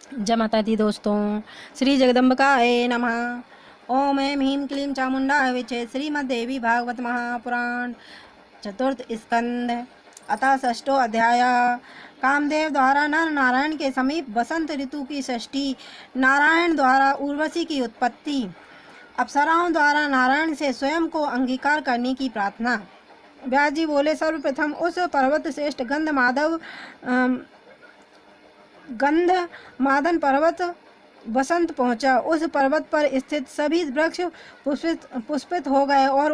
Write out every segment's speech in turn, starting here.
जय माता दी दोस्तों। श्री जगदम्बिकाय नमः। ओम ऐं ह्रीं क्लीं चामुण्डाय विचे। श्रीमद्देवी भागवत महापुराण चतुर्थ स्कंद अतः षष्ठो अध्याय। कामदेव द्वारा नर नारायण के समीप बसंत ऋतु की षष्ठी। नारायण द्वारा उर्वशी की उत्पत्ति। अप्सराओं द्वारा नारायण से स्वयं को अंगीकार करने की प्रार्थना। व्यास जी बोले, सर्वप्रथम उस पर्वत श्रेष्ठ गंध मादन पर्वत बसंत पहुंचा। उस पर्वत पर स्थित सभी वृक्ष पुष्पित हो गए और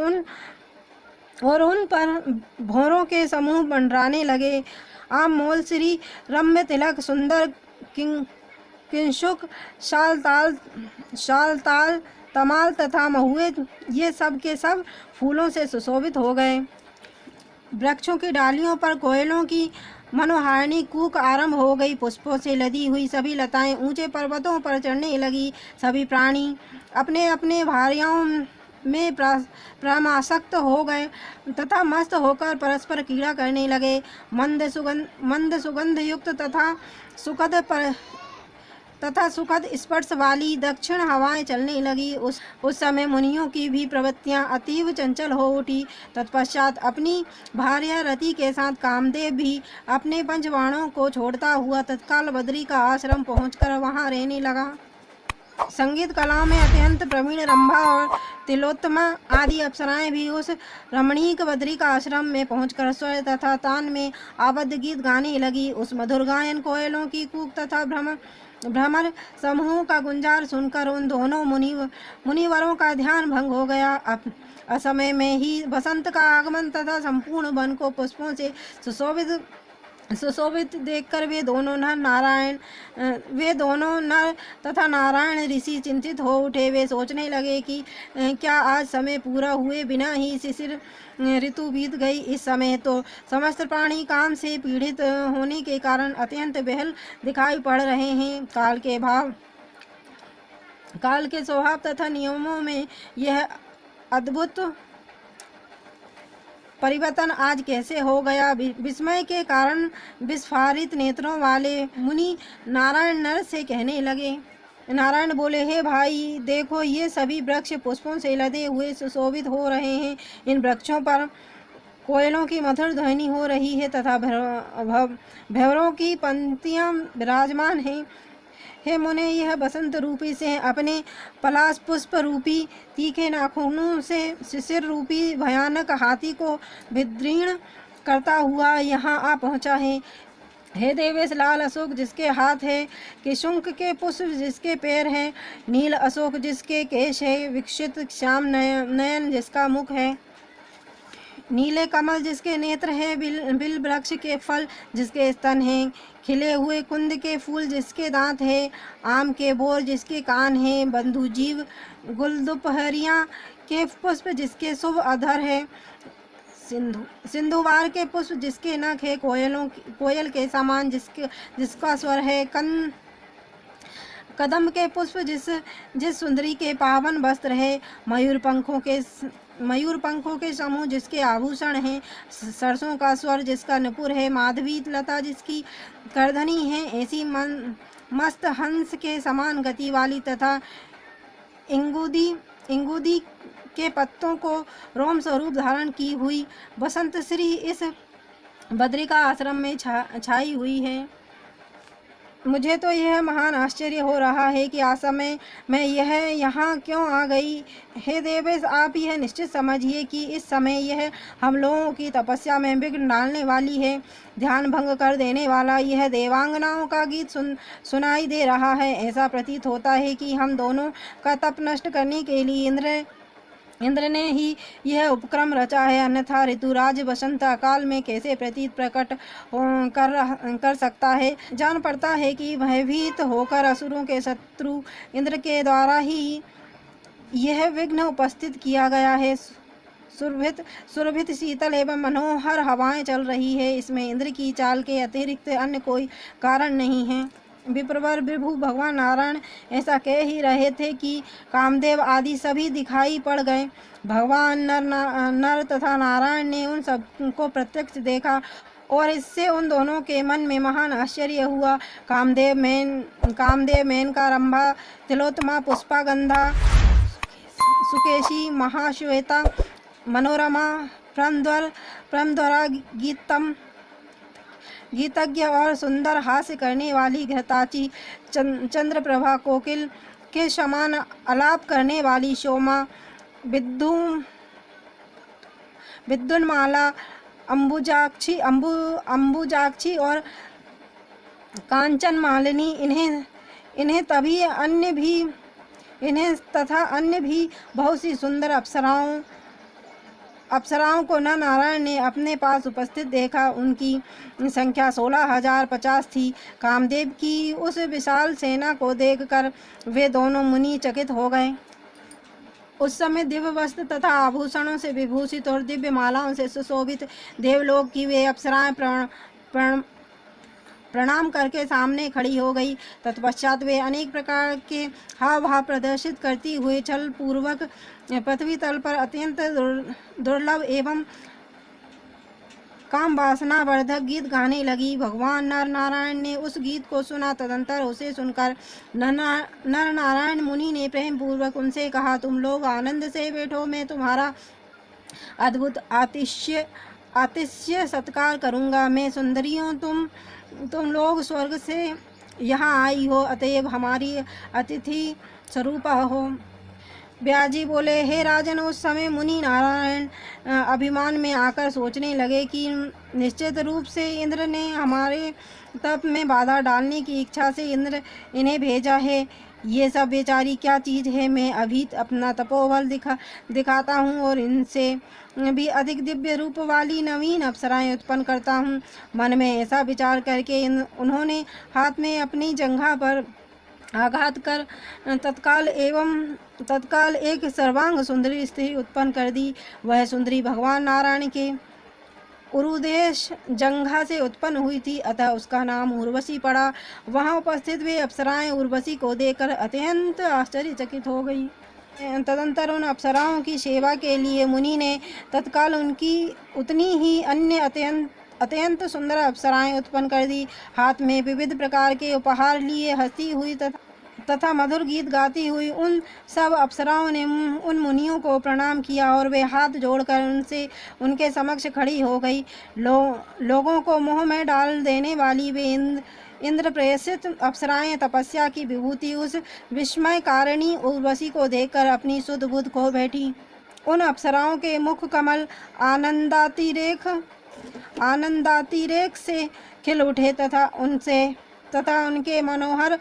उन पर भौरों के समूह मंडराने लगे। आम मोल श्री रम्य तिलक सुंदर किंशुक शालताल तमाल तथा महुए ये सब के सब फूलों से सुशोभित हो गए। वृक्षों की डालियों पर कोयलों की मनोहारिणी कूक आरंभ हो गई। पुष्पों से लदी हुई सभी लताएं ऊंचे पर्वतों पर चढ़ने लगी। सभी प्राणी अपने अपने भार्याओं में परमासक्त हो गए तथा मस्त होकर परस्पर क्रीड़ा करने लगे। मंद सुगंध युक्त तथा सुखद स्पर्श वाली दक्षिण हवाएं चलने लगी। उस समय मुनियों की भी प्रवृत्तियां अतीव चंचल हो उठी। तत्पश्चात अपनी भार्या रति के साथ कामदेव भी अपने पंचबाणों को छोड़ता हुआ तत्काल बद्री का आश्रम पहुंचकर वहां रहने लगा। संगीत कलाओं में अत्यंत प्रवीण रंभा और तिलोत्तमा आदि अप्सराएं भी उस रमणीक बद्री का आश्रम में पहुंचकर स्वर तथा तान में आबद्ध गीत गाने लगी। उस मधुर गायन, कोयलों की कूक तथा भ्रमर समूह का गुंजार सुनकर उन दोनों मुनिवरों का ध्यान भंग हो गया। असमय में ही बसंत का आगमन तथा संपूर्ण वन को पुष्पों से सुशोभित देखकर वे दोनों नर तथा नारायण ऋषि चिंतित हो उठे। वे सोचने लगे कि क्या आज समय पूरा हुए बिना ही शिशिर ऋतु बीत गई। इस समय तो समस्त प्राणी काम से पीड़ित होने के कारण अत्यंत बेहल दिखाई पड़ रहे हैं। काल के स्वभाव तथा नियमों में यह अद्भुत परिवर्तन आज कैसे हो गया। विस्मय के कारण विस्फारित नेत्रों वाले मुनि नारायण नर से कहने लगे। नारायण बोले, हे भाई, देखो ये सभी वृक्ष पुष्पों से लदे हुए सुशोभित हो रहे हैं। इन वृक्षों पर कोयलों की मधुर ध्वनि हो रही है तथा भंवरों की पंक्तियां विराजमान हैं। हे मुने, यह बसंत रूपी से अपने पलाश पुष्प रूपी तीखे नाखूनों से शिशिर रूपी भयानक हाथी को विदीर्ण करता हुआ यहाँ आ पहुँचा है। हे देवेश, लाल अशोक जिसके हाथ है, किशुंक के पुष्प जिसके पैर हैं, नील अशोक जिसके केश है, विकसित श्याम नयन जिसका मुख है, नीले कमल जिसके नेत्र हैं, बिल वृक्ष के फल जिसके स्तन हैं, खिले हुए कुंद के फूल जिसके दांत हैं, आम के बोर जिसके कान हैं, बंधुजीव गुलदुपहरियाँ के पुष्प जिसके शुभ अधर है, सिंधुवार के पुष्प जिसके नख है, कोयल के समान जिसका स्वर है, कदम के पुष्प जिस सुंदरी के पावन वस्त्र है, मयूर पंखों के समूह जिसके आभूषण हैं, सरसों का स्वर जिसका नपुर है, माधवी लता जिसकी करधनी है, ऐसी मस्त हंस के समान गति वाली तथा इंगुदी के पत्तों को रोम स्वरूप धारण की हुई बसंत श्री इस बद्री का आश्रम में छाई हुई है। मुझे तो यह महान आश्चर्य हो रहा है कि असमय में यह यहाँ क्यों आ गई। हे देवेश, आप यह निश्चित समझिए कि इस समय यह हम लोगों की तपस्या में विघ्न डालने वाली है। ध्यान भंग कर देने वाला यह देवांगनाओं का गीत सुनाई दे रहा है। ऐसा प्रतीत होता है कि हम दोनों का तप नष्ट करने के लिए इंद्र ने ही यह उपक्रम रचा है, अन्यथा ऋतुराज बसंत काल में कैसे प्रकट कर सकता है। जान पड़ता है कि भयभीत होकर असुरों के शत्रु इंद्र के द्वारा ही यह विघ्न उपस्थित किया गया है। सुरभित शीतल एवं मनोहर हवाएं चल रही है। इसमें इंद्र की चाल के अतिरिक्त अन्य कोई कारण नहीं है। विप्रवर विभु भगवान नारायण ऐसा कह ही रहे थे कि कामदेव आदि सभी दिखाई पड़ गए। भगवान नर तथा नारायण ने उन सबको प्रत्यक्ष देखा और इससे उन दोनों के मन में महान आश्चर्य हुआ। कामदेव मेनका, रंभा, तिलोत्तमा, पुष्पा, गंधा, सुकेशी, महाश्वेता, मनोरमा, प्रमद्वरा, गीतज्ञ और सुंदर हास्य करने वाली घृताची, चंद्रप्रभा, कोकिल के समान आलाप करने वाली सोमा, विद्युन्माला, अंबुजाक्षी और कांचन मालिनी, इन्हें तथा अन्य भी बहुत सी सुंदर अप्सराओं को नर नारायण ने अपने पास उपस्थित देखा। उनकी संख्या 16,050 थी। कामदेव की उस विशाल सेना को देखकर वे दोनों मुनि चकित हो गए। उस समय दिव्य वस्त्र तथा आभूषणों से विभूषित और दिव्य मालाओं से सुशोभित देवलोक की वे अप्सराएं प्रणाम करके सामने खड़ी हो गई। तत्पश्चात वे अनेक प्रकार के हाव भाव प्रदर्शित करती हुए छल पूर्वक पृथ्वी तल पर अत्यंत दुर्लभ एवं काम वासना वर्धक गीत गाने लगी। भगवान नर नारायण ने उस गीत को सुना। तदंतर उसे सुनकर नर नारायण मुनि ने प्रेम पूर्वक उनसे कहा, तुम लोग आनंद से बैठो, मैं तुम्हारा अद्भुत आतिथ्य सत्कार करूंगा। मैं सुंदरियों, तुम लोग स्वर्ग से यहाँ आई हो, अतएव हमारी अतिथि स्वरूप हो। ब्याजी बोले, हे राजन, उस समय मुनि नारायण अभिमान में आकर सोचने लगे कि निश्चित रूप से इंद्र ने हमारे तप में बाधा डालने की इच्छा से इंद्र इन्हें भेजा है। ये सब बेचारी क्या चीज़ है। मैं अभी अपना तपोबल दिखाता हूँ और इनसे भी अधिक दिव्य रूप वाली नवीन अप्सराएं उत्पन्न करता हूँ। मन में ऐसा विचार करके उन्होंने हाथ में अपनी जंघा पर आघात कर तत्काल एक सर्वांग सुंदरी स्त्री उत्पन्न कर दी। वह सुंदरी भगवान नारायण के उरुदेश जंघा से उत्पन्न हुई थी, अतः उसका नाम उर्वशी पड़ा। वहां उपस्थित वे अप्सराएं उर्वशी को देखकर अत्यंत आश्चर्यचकित हो गई। तदंतर उन अप्सराओं की सेवा के लिए मुनि ने तत्काल उनकी उतनी ही अन्य अत्यंत सुंदर अप्सराएं उत्पन्न कर दी। हाथ में विविध प्रकार के उपहार लिए हंसती हुई तथा मधुर गीत गाती हुई उन सब अप्सराओं ने उन मुनियों को प्रणाम किया और वे हाथ जोड़कर उनके समक्ष खड़ी हो गई। लोगों को मोह में डाल देने वाली वे इंद्र प्रेषित अप्सराएं तपस्या की विभूति उस विस्मय कारिणी उर्वशी को देखकर अपनी सुध बुध खो बैठी। उन अप्सराओं के मुख कमल आनंदातिरेक से खिल उठे तथा उनके मनोहर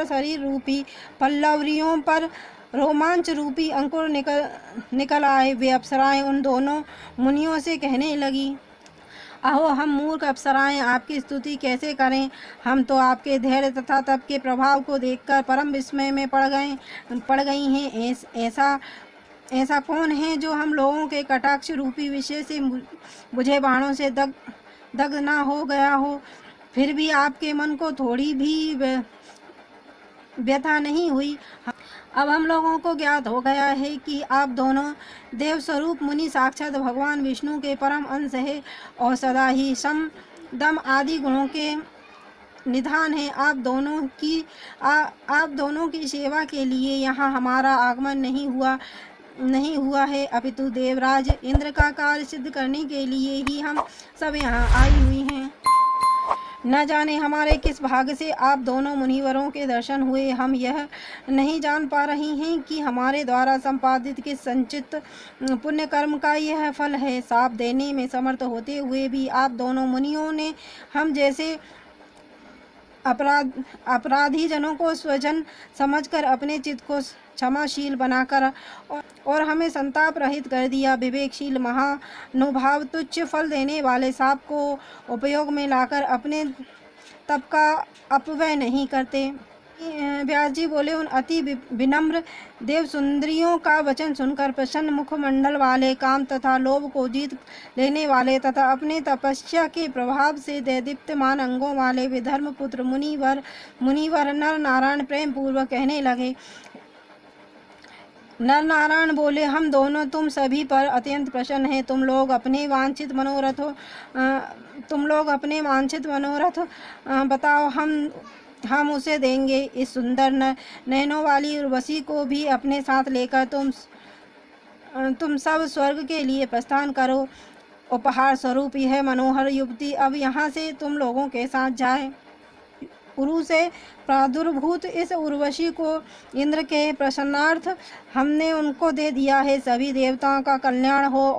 शरीर रूपी पल्लवरियों पर रोमांच रूपी अंकुर निकल आए। वे अप्सराएं उन दोनों मुनियों से कहने लगी, अहो हम मूर्ख अप्सराएं आपकी स्तुति कैसे करें। हम तो आपके धैर्य तथा तप के प्रभाव को देखकर परम विस्मय में पड़ गई हैं। ऐसा कौन है जो हम लोगों के कटाक्ष रूपी विषय से बुझे बाणों से दग्ध ना हो गया हो। फिर भी आपके मन को थोड़ी भी व्यथा नहीं हुई। अब हम लोगों को ज्ञात हो गया है कि आप दोनों देव स्वरूप मुनि साक्षात भगवान विष्णु के परम अंश है और सदा ही सम दम आदि गुणों के निधान है। आप दोनों की सेवा के लिए यहाँ हमारा आगमन नहीं हुआ है, अपितु देवराज इंद्र का कार्य सिद्ध करने के लिए ही हम सब यहाँ आई हुई हैं। न जाने हमारे किस भाग्य से आप दोनों मुनिवरों के दर्शन हुए। हम यह नहीं जान पा रही हैं कि हमारे द्वारा संपादित किस संचित पुण्य कर्म का यह फल है। साप देने में समर्थ होते हुए भी आप दोनों मुनियों ने हम जैसे अपराधी जनों को स्वजन समझकर अपने चित्त को क्षमाशील बनाकर और हमें संताप रहित कर दिया। विवेकशील महानुभाव तुच्छ फल देने वाले साप को उपयोग में लाकर अपने तप का अपव्यय नहीं करते। व्यास जी बोले, उन अति विनम्र देव सुंदरियों का वचन सुनकर प्रसन्न मुखमंडल वाले, काम तथा लोभ को जीत लेने वाले तथा अपने तपस्या के प्रभाव से दैदीप्यमान अंगों वाले विधर्म पुत्र मुनिवर नर नारायण प्रेम पूर्वक कहने लगे, नर नारायण बोले, हम दोनों तुम सभी पर अत्यंत प्रसन्न हैं। तुम लोग अपने वांछित मनोरथ बताओ, हम उसे देंगे। इस सुंदर नैनों वाली उर्वशी को भी अपने साथ लेकर तुम सब स्वर्ग के लिए प्रस्थान करो। उपहार स्वरूप यह मनोहर युवती अब यहाँ से तुम लोगों के साथ जाए। उरु से प्रादुर्भूत इस उर्वशी को इंद्र के प्रसन्नार्थ हमने उनको दे दिया है। सभी देवताओं का कल्याण हो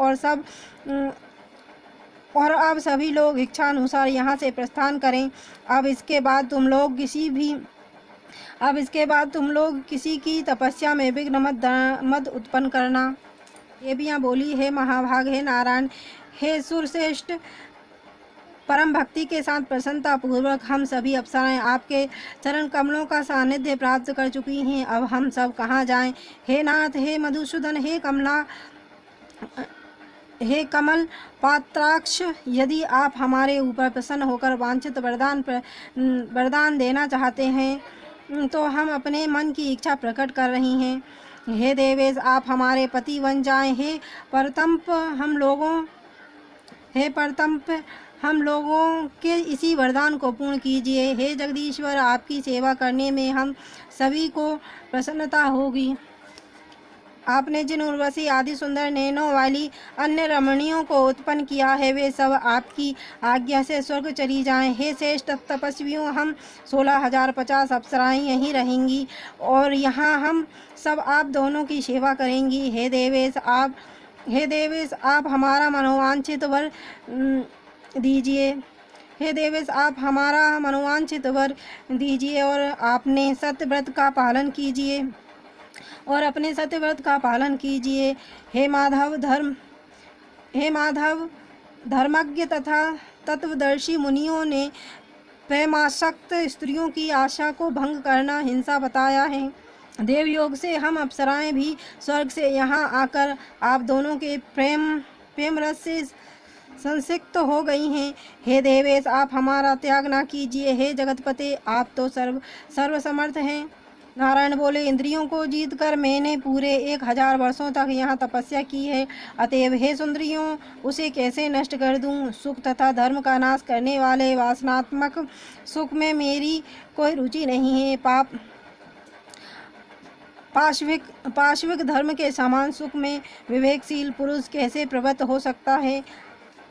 और अब सभी लोग इच्छा अनुसार यहाँ से प्रस्थान करें। अब इसके बाद तुम लोग किसी की तपस्या में विघ्न मत उत्पन्न करना। देवियाँ बोली, हे महाभाग, हे नारायण, हे सुरश्रेष्ठ, परम भक्ति के साथ प्रसन्नता पूर्वक हम सभी अप्सराएं आपके चरण कमलों का सानिध्य प्राप्त कर चुकी हैं। अब हम सब कहाँ जाएं? हे नाथ, हे मधुसूदन, हे कमल पात्राक्ष, यदि आप हमारे ऊपर प्रसन्न होकर वांछित वरदान देना चाहते हैं तो हम अपने मन की इच्छा प्रकट कर रही हैं। हे देवेश, आप हमारे पति बन जाएं। हे परतंप, हम लोगों के इसी वरदान को पूर्ण कीजिए। हे जगदीश्वर, आपकी सेवा करने में हम सभी को प्रसन्नता होगी। आपने जिन उर्वशी आदि सुंदर नैनों वाली अन्य रमणियों को उत्पन्न किया है, वे सब आपकी आज्ञा से स्वर्ग चली जाएं। हे श्रेष्ठ तपस्वियों, हम 16,050 अप्सराएं यहीं रहेंगी और यहाँ हम सब आप दोनों की सेवा करेंगी। हे देवेश, आप हमारा मनोवांछित वर दीजिए। हे देवेश, आप हमारा मनोवांछित वर दीजिए और अपने सत्यव्रत का पालन कीजिए। हे माधव, धर्मज्ञ तथा तत्वदर्शी मुनियों ने प्रेमासक्त स्त्रियों की आशा को भंग करना हिंसा बताया है। देवयोग से हम अप्सराएं भी स्वर्ग से यहाँ आकर आप दोनों के प्रेम रस से संसिक्त हो गई हैं। हे देवेश, आप हमारा त्याग ना कीजिए। हे जगतपते, आप तो सर्वसमर्थ हैं। नारायण बोले, इंद्रियों को जीतकर मैंने पूरे 1000 वर्षों तक यहाँ तपस्या की है, अतएव हे सुंदरियों, उसे कैसे नष्ट कर दूँ? सुख तथा धर्म का नाश करने वाले वासनात्मक सुख में मेरी कोई रुचि नहीं है। पाशविक धर्म के समान सुख में विवेकशील पुरुष कैसे प्रवृत्त हो सकता है?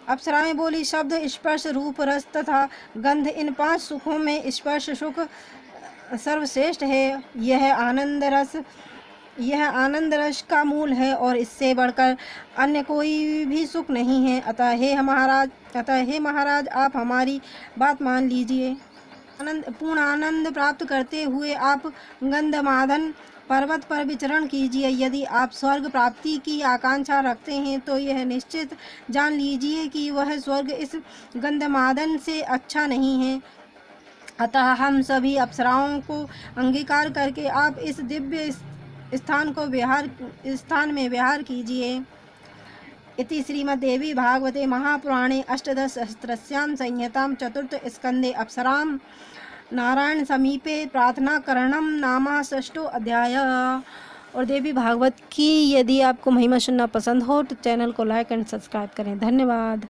अप्सराएं बोली, शब्द, स्पर्श, रूप, रस तथा गंध, इन 5 सुखों में स्पर्श सुख सर्वश्रेष्ठ है। यह आनंद रस का मूल है और इससे बढ़कर अन्य कोई भी सुख नहीं है। अतः हे महाराज, आप हमारी बात मान लीजिए। पूर्ण आनंद प्राप्त करते हुए आप गंधमादन पर्वत पर विचरण कीजिए। यदि आप स्वर्ग प्राप्ति की आकांक्षा रखते हैं तो यह निश्चित जान लीजिए कि वह स्वर्ग इस गंधमादन से अच्छा नहीं है। अतः हम सभी अप्सराओं को अंगीकार करके आप इस दिव्य स्थान में विहार कीजिए। इति श्रीमद्देवी भागवते महापुराणे अष्टादशसहस्रस्यां संहितां चतुर्थ स्कंदे अप्सरां नारायण समीपे प्रार्थना करणम नामा 6 अध्याय। और देवी भागवत की यदि आपको महिमा सुनना पसंद हो तो चैनल को लाइक एंड सब्सक्राइब करें। धन्यवाद।